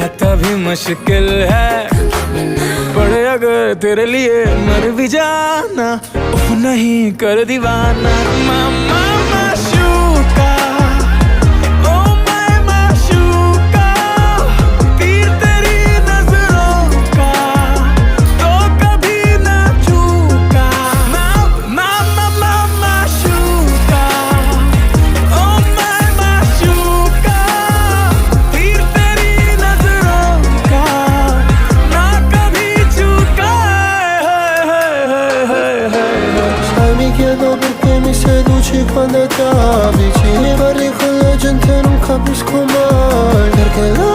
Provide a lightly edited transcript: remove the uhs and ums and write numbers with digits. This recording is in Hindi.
आता भी मुश्किल है, पड़े अगर तेरे लिए मर भी जाना, उफ नहीं कर दीवाना। मामा माशूका, ओ माय माशूका, तीर तेरी नजरों का तो कभी ना चूका। मामा माशूका, ओ माय माशूका, तीर तेरी नजरों का ना कभी चूका। Sai, mi chiedo perché mi seduci quando ti avvicini, vorrei con la gente non capisco mai perché la